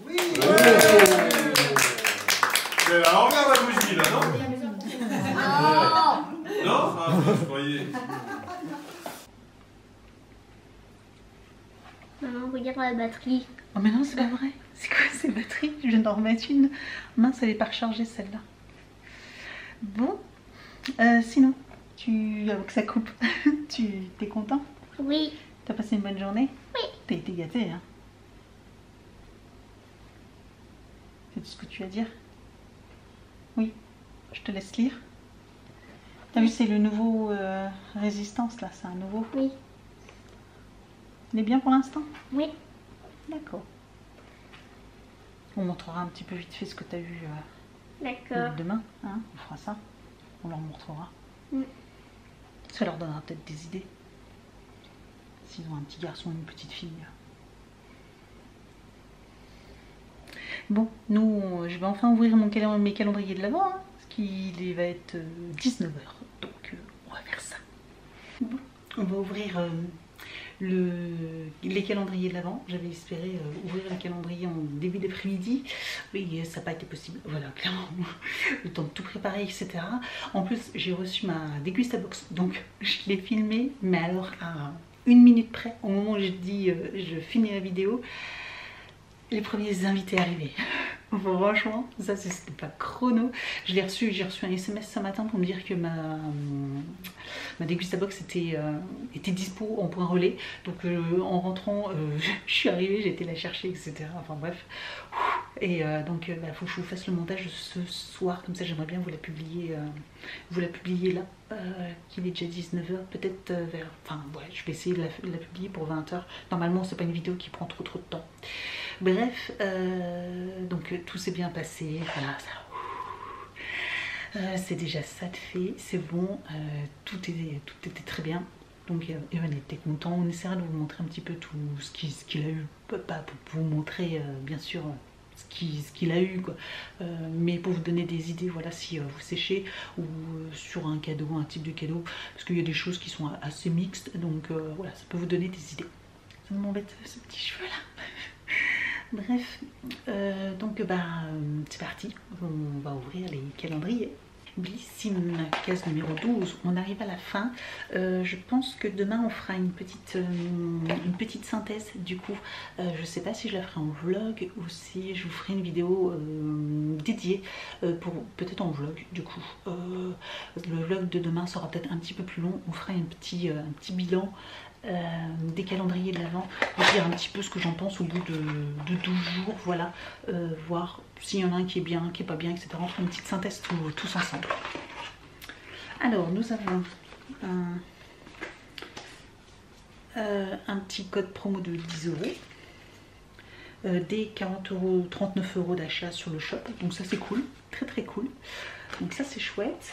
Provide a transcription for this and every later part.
Oui. Alors regarde la bougie là, non? Non? Ah, je croyais. Maman, regarde la batterie. Oh mais non, c'est pas vrai. C'est quoi ces batteries? Je viens d'en remettre une. Mince, elle n'est pas rechargée celle-là. Bon, sinon, avant que ça coupe, tu t'es content? Oui. T'as passé une bonne journée? Oui. T'as été gâtée, hein? C'est tout ce que tu as à dire? Oui. Je te laisse lire. T'as vu, c'est le nouveau Résistance, là. C'est un nouveau. Oui. Il est bien pour l'instant? Oui. D'accord. On montrera un petit peu vite fait ce que tu as vu demain. Hein, on fera ça. On leur montrera. Ça leur donnera peut-être des idées. S'ils ont un petit garçon ou une petite fille. Bon, nous, je vais enfin ouvrir mes calendriers de l'avant. Hein, parce qu'il va être 19 h. Donc, on va faire ça. Bon, on va ouvrir... les calendriers de l'avant. J'avais espéré ouvrir le calendrier en début d'après-midi. Oui, ça n'a pas été possible. Voilà, clairement, le temps de tout préparer, etc. En plus, j'ai reçu ma Dégustabox. Donc, je l'ai filmé, mais alors à 1 minute près, au moment où j'ai dit je finis la vidéo, les premiers invités arrivaient. Franchement, ça c'était pas chrono. J'ai reçu un SMS ce matin pour me dire que ma Dégustabox était dispo en point relais. Donc en rentrant, je suis arrivée, j'ai été la chercher, etc. Enfin bref. Et donc il faut que je vous fasse le montage ce soir, comme ça j'aimerais bien vous la publier là, qu'il est déjà 19 h, peut-être vers... Enfin ouais, je vais essayer de la publier pour 20 h. Normalement c'est pas une vidéo qui prend trop de temps. Bref, donc tout s'est bien passé, voilà, c'est déjà ça de fait, c'est bon, tout était très bien. Donc Evan était content, on essaiera de vous montrer un petit peu tout ce qu'il a eu, pas pour vous montrer bien sûr ce qu'il a eu, quoi. Mais pour vous donner des idées, voilà, si vous séchez ou sur un cadeau, un type de cadeau, parce qu'il y a des choses qui sont assez mixtes, donc voilà, ça peut vous donner des idées. Ça m'embête ce petit cheveu là. Bref, donc c'est parti, on va ouvrir les calendriers. Bellissime, case numéro 12, on arrive à la fin. Je pense que demain on fera une petite synthèse du coup. Je sais pas si je la ferai en vlog ou si je vous ferai une vidéo dédiée, peut-être en vlog du coup. Le vlog de demain sera peut-être un petit peu plus long, on fera un petit bilan des calendriers de l'Avent, vous dire un petit peu ce que j'en pense au bout de 12 jours, voilà, voir s'il y en a un qui est bien, qui est pas bien, etc. On fera une petite synthèse tous ensemble. Alors nous avons un petit code promo de 10 €, des 40 €, 39 € d'achat sur le shop, donc ça c'est cool, très très cool, donc ça c'est chouette.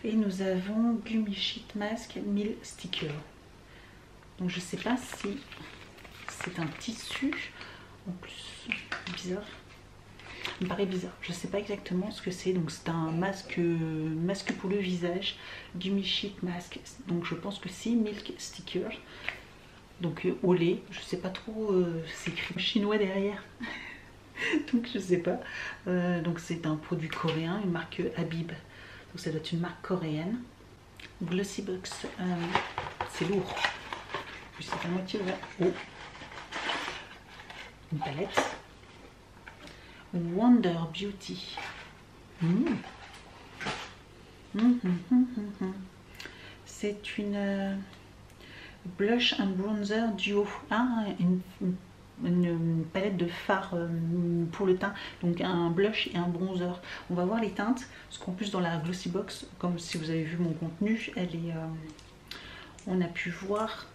Et nous avons Gummy Sheet Mask 1000 stickers. Donc je sais pas si c'est un tissu. En plus, bizarre. Il me paraît bizarre. Je sais pas exactement ce que c'est. Donc c'est un masque pour le visage. Gummy Sheet Mask. Donc je pense que c'est Milk Stickers. Donc au lait. Je sais pas trop. C'est écrit chinois derrière. Donc je sais pas. Donc c'est un produit coréen. Une marque Habib. Donc ça doit être une marque coréenne. Glossybox, c'est lourd. Puis c'est à moitié ouvert. Oh. Une palette. Wonder Beauty. C'est une blush and bronzer duo. Ah, une palette de fard pour le teint, donc un blush et un bronzer. On va voir les teintes, parce qu'en plus dans la Glossybox, comme si vous avez vu mon contenu, elle est, on a pu voir,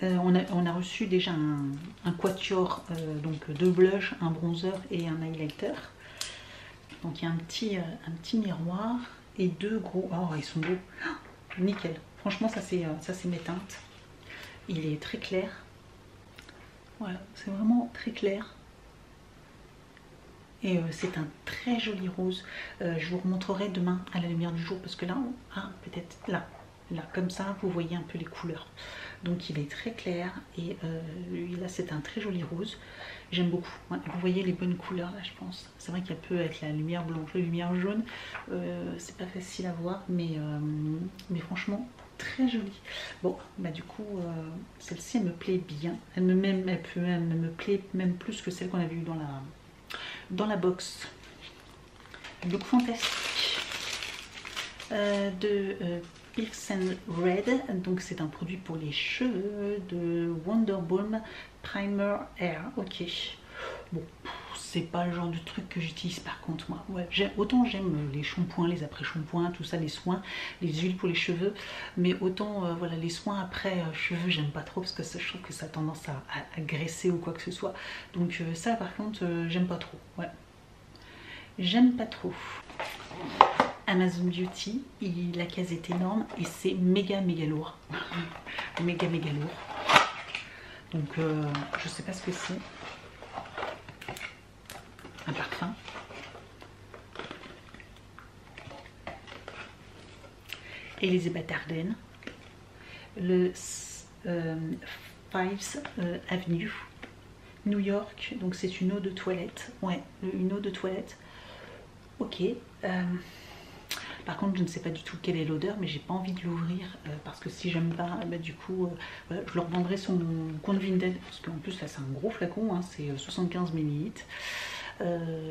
on a reçu déjà un quatuor, donc 2 blushs, un bronzer et un highlighter. Donc il y a un petit miroir et 2 gros, oh ils sont beaux, nickel. Franchement ça c'est mes teintes. Il est très clair. Voilà, c'est vraiment très clair. Et c'est un très joli rose. Je vous remontrerai demain à la lumière du jour parce que là, peut-être là. Là, comme ça, vous voyez un peu les couleurs. Donc il est très clair et là c'est un très joli rose. J'aime beaucoup. Ouais, vous voyez les bonnes couleurs là, je pense. C'est vrai qu'il y a peu avec la lumière blanche, la lumière jaune. C'est pas facile à voir, mais franchement, très joli. Bon, bah du coup, celle-ci elle me plaît bien. Elle me plaît même plus que celle qu'on avait eue dans la box. Look fantastique. Pierce Red, donc c'est un produit pour les cheveux de Wonderbalm Primer Hair. Ok, bon, c'est pas le genre de truc que j'utilise par contre moi. Ouais, autant j'aime les shampoings, les après-shampoings, tout ça, les soins, les huiles pour les cheveux, mais autant voilà, les soins après cheveux, j'aime pas trop parce que ça, je trouve que ça a tendance à graisser ou quoi que ce soit. Donc ça par contre, j'aime pas trop. Ouais, j'aime pas trop. Amazon Beauty, la case est énorme et c'est méga lourd. méga lourd. Donc je sais pas ce que c'est. Un parfum. Elisabeth Arden. Le Fives Avenue, New York. Donc c'est une eau de toilette. Ouais, une eau de toilette. Ok. Par contre, je ne sais pas du tout quelle est l'odeur, mais j'ai pas envie de l'ouvrir parce que si j'aime pas, bah, du coup, voilà, je le revendrai sur mon compte Vinted parce qu'en plus là c'est un gros flacon, hein, c'est 75 ml.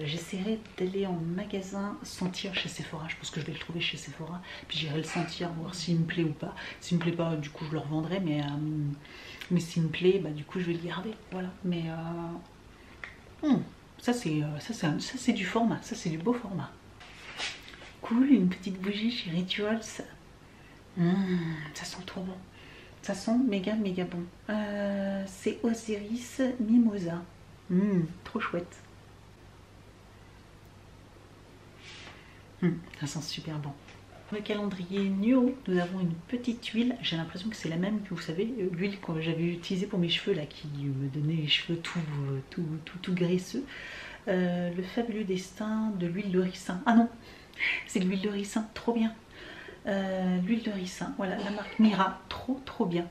J'essaierai d'aller en magasin sentir chez Sephora, je pense que je vais le trouver chez Sephora, puis j'irai le sentir, voir s'il me plaît ou pas. S'il me plaît pas, du coup je le revendrai, mais s'il me plaît, bah, du coup je vais le garder, voilà. Mais ça c'est du format, ça c'est du beau format. Cool, une petite bougie chez Rituals. Ça sent trop bon. Ça sent méga bon. C'est Osiris Mimosa. Trop chouette. Ça sent super bon. Dans le calendrier Nuo, nous avons une petite huile. J'ai l'impression que c'est la même que vous savez, l'huile que j'avais utilisée pour mes cheveux là, qui me donnait les cheveux tout graisseux. Le fabuleux destin de l'huile de ricin. Ah non, c'est de l'huile de ricin, trop bien. L'huile de ricin, voilà, la marque Mira, trop bien.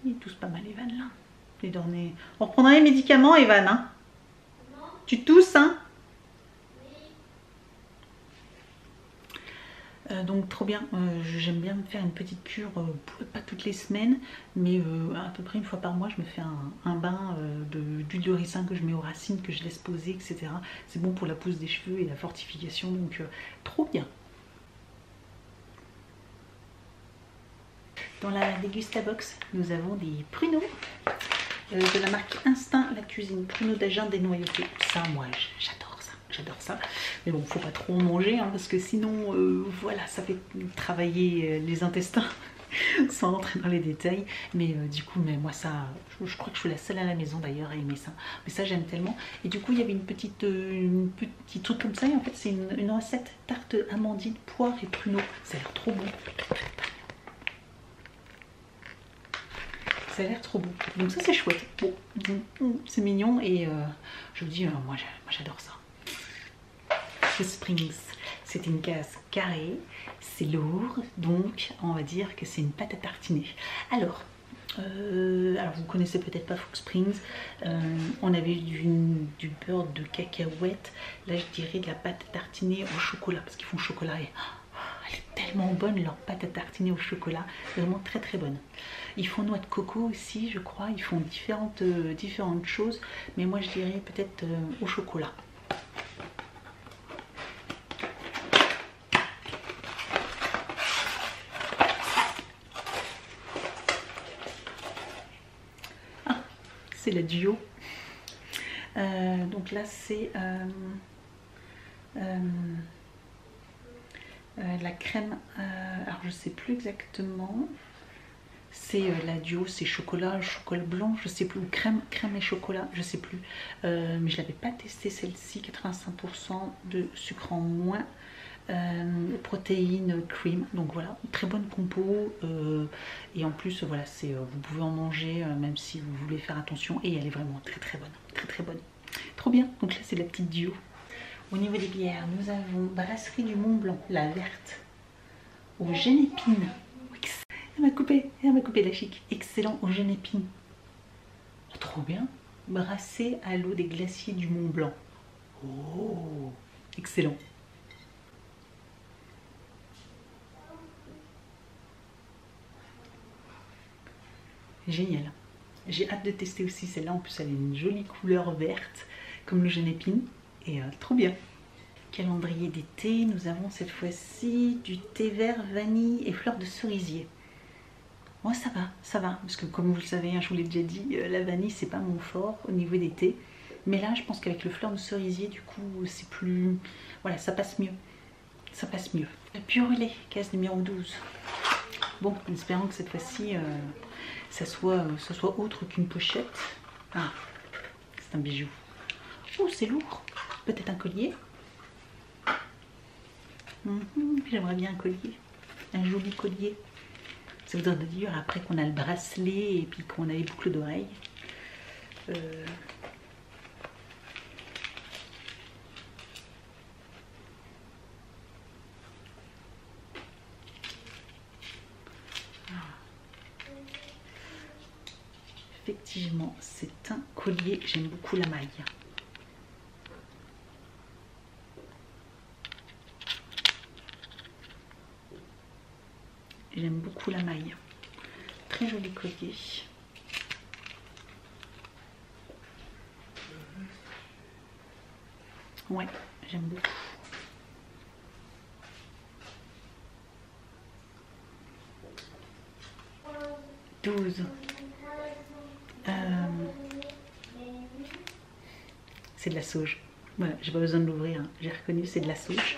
Il tousse pas mal Evan là. On reprendra les médicaments Evan, hein. Tu tousses, hein. Donc trop bien, j'aime bien me faire une petite cure, pas toutes les semaines, mais à peu près une fois par mois je me fais un bain d'huile de ricin que je mets aux racines, que je laisse poser, etc. C'est bon pour la pousse des cheveux et la fortification, donc trop bien. Dans la Degustabox, nous avons des pruneaux de la marque Instinct La Cuisine, pruneaux d'Agen dénoyautés. Ça, moi j'adore ça, mais bon, faut pas trop en manger hein, parce que sinon voilà, ça fait travailler les intestins sans rentrer dans les détails, mais du coup, mais moi ça, je crois que je suis la seule à la maison d'ailleurs à aimer ça, mais ça j'aime tellement. Et du coup il y avait une petite truc comme ça, et en fait c'est une recette tarte amandine, poire et pruneaux. Ça a l'air trop bon. Ça a l'air trop bon, donc ça c'est chouette. Bon, c'est mignon et je vous dis, moi j'adore ça. Springs, c'est une case carrée, c'est lourd, donc on va dire que c'est une pâte à tartiner. Alors vous connaissez peut-être pas Fox Springs, on avait du beurre de cacahuète, là je dirais de la pâte à tartiner au chocolat, parce qu'ils font chocolat et elle est tellement bonne leur pâte à tartiner au chocolat, vraiment très bonne. Ils font noix de coco aussi je crois, ils font différentes choses, mais moi je dirais peut-être au chocolat. C'est la duo. Donc là c'est la crème, alors je sais plus exactement, c'est la duo, c'est chocolat blanc, je sais plus, ou crème et chocolat, je sais plus, mais je l'avais pas testé celle-ci. 85% de sucre en moins, protéines, cream, donc voilà, très bonne compo, et en plus voilà, vous pouvez en manger même si vous voulez faire attention, et elle est vraiment très bonne, trop bien. Donc là c'est la petite duo. Au niveau des bières, nous avons Brasserie du Mont Blanc, la verte. au génépine. Elle m'a coupé la chic. Excellent au génépine. Oh, trop bien. Brassé à l'eau des glaciers du Mont Blanc. Oh, excellent. Génial. J'ai hâte de tester aussi celle-là. En plus, elle a une jolie couleur verte, comme le génépine. Et trop bien. Calendrier d'été, nous avons cette fois-ci du thé vert, vanille et fleurs de cerisier. Moi, ça va. Parce que comme vous le savez, hein, je vous l'ai déjà dit, la vanille, c'est pas mon fort au niveau des thés. Mais là, je pense qu'avec le fleur de cerisier, du coup, c'est plus... Voilà, ça passe mieux. Ça passe mieux. La Purelay, case numéro 12. Bon, en espérant que cette fois-ci, ça soit autre qu'une pochette. Ah, c'est un bijou. Oh, c'est lourd. Peut-être un collier. J'aimerais bien un collier. Un joli collier. Ça voudrait dire après qu'on a le bracelet et puis qu'on a les boucles d'oreilles. Effectivement, c'est un collier. J'aime beaucoup la maille. J'aime beaucoup la maille. Très joli collier. Ouais, j'aime beaucoup. « 12. C'est de la sauge. Voilà, j'ai pas besoin de l'ouvrir. Hein. J'ai reconnu, c'est de la sauge.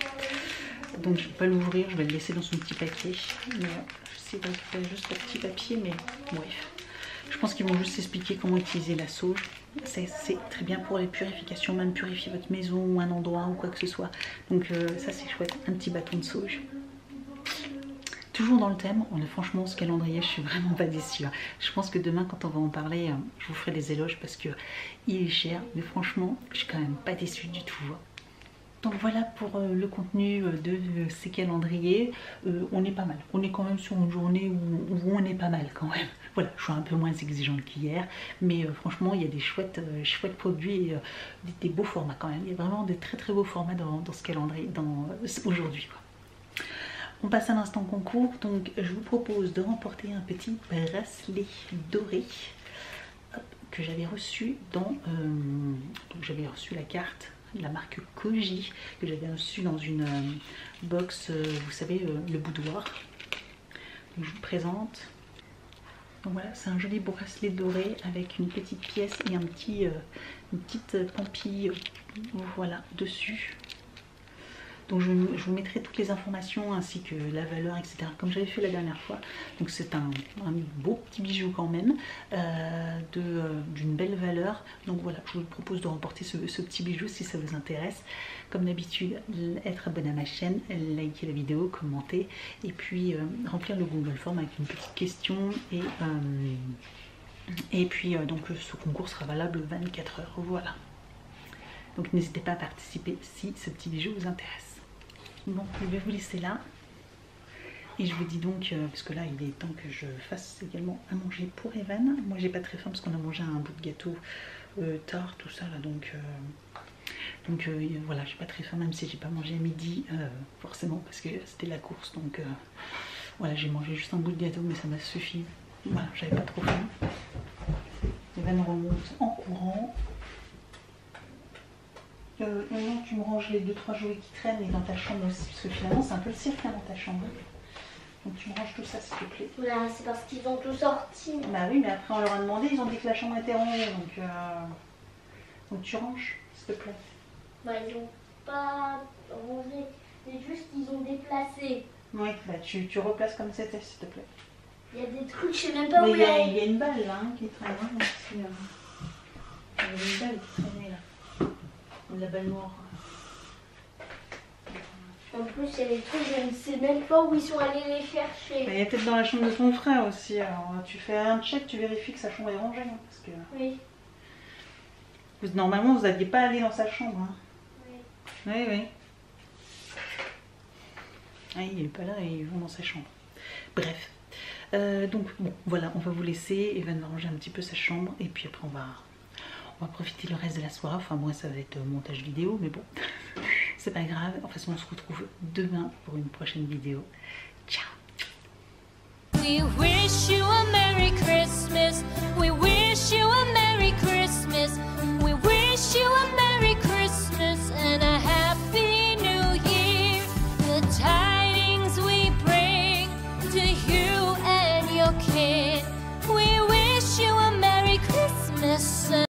Donc je ne vais pas l'ouvrir, je vais le laisser dans son petit papier. Mais, je sais pas, c'est juste le petit papier, mais bref. Je pense qu'ils vont juste expliquer comment utiliser la sauge. C'est très bien pour les purifications, même purifier votre maison ou un endroit ou quoi que ce soit. Donc ça c'est chouette, un petit bâton de sauge. Toujours dans le thème, franchement ce calendrier, je suis vraiment pas déçue. Je pense que demain quand on va en parler, je vous ferai des éloges parce que il est cher. Mais franchement, je suis quand même pas déçue du tout. Donc voilà pour le contenu de ces calendriers. On est pas mal. On est quand même sur une journée où on est pas mal quand même. Voilà, je suis un peu moins exigeante qu'hier. Mais franchement, il y a des chouettes produits, des beaux formats quand même. Il y a vraiment des très très beaux formats dans ce calendrier aujourd'hui. On passe à l'instant concours. Donc je vous propose de remporter un petit bracelet doré. Hop, que j'avais reçu donc j'avais reçu la carte de la marque Koji que j'avais reçu dans une box, vous savez, le boudoir. Donc je vous présente. Donc voilà, c'est un joli bracelet doré avec une petite pièce et une petite pampille, voilà, dessus. Donc je vous mettrai toutes les informations ainsi que la valeur, etc. comme j'avais fait la dernière fois. Donc c'est un beau petit bijou quand même, d'une belle valeur. Donc voilà, je vous propose de remporter ce petit bijou si ça vous intéresse. Comme d'habitude, être abonné à ma chaîne, liker la vidéo, commenter et puis remplir le Google Form avec une petite question. Et puis donc ce concours sera valable 24 heures. Voilà. Donc n'hésitez pas à participer si ce petit bijou vous intéresse. Bon, je vais vous laisser là. Et je vous dis donc, parce que là il est temps que je fasse également à manger pour Evan. Moi j'ai pas très faim parce qu'on a mangé un bout de gâteau tard, tout ça là. Donc voilà, j'ai pas très faim même si j'ai pas mangé à midi, forcément parce que c'était la course. Donc voilà, j'ai mangé juste un bout de gâteau mais ça m'a suffi. Voilà, j'avais pas trop faim. Evan remonte en courant. Maintenant tu me ranges les 2-3 jouets qui traînent et dans ta chambre aussi, parce que finalement c'est un peu le cirque dans ta chambre. Donc tu me ranges tout ça s'il te plaît. Voilà, c'est parce qu'ils ont tout sorti. Bah oui, mais après on leur a demandé, ils ont dit que la chambre était rangée, donc tu ranges s'il te plaît. Bah ils ont pas rangé, c'est juste qu'ils ont déplacé. Oui, bah tu replaces comme c'était s'il te plaît. Il y a des trucs, je sais même pas mais où il y a. Il y a une balle là qui traîne, hein, aussi, il y a une balle qui traînait là. La balle noire. En plus, il y a des trucs, je ne sais même pas où ils sont allés les chercher. Il y a peut-être dans la chambre de ton frère aussi. Alors, tu fais un check, tu vérifies que sa chambre est rangée. Hein, parce que oui. Normalement, vous n'alliez pas aller dans sa chambre. Hein. Oui. Oui, oui. Ah, il n'est pas là et ils vont dans sa chambre. Bref. Donc bon, voilà, on va vous laisser. Evan va ranger un petit peu sa chambre et puis après on va profiter le reste de la soirée. Enfin moi ça va être montage vidéo, mais bon, c'est pas grave. De toute façon on se retrouve demain pour une prochaine vidéo. Ciao. We wish you a Merry Christmas. We wish you a Merry Christmas. We wish you a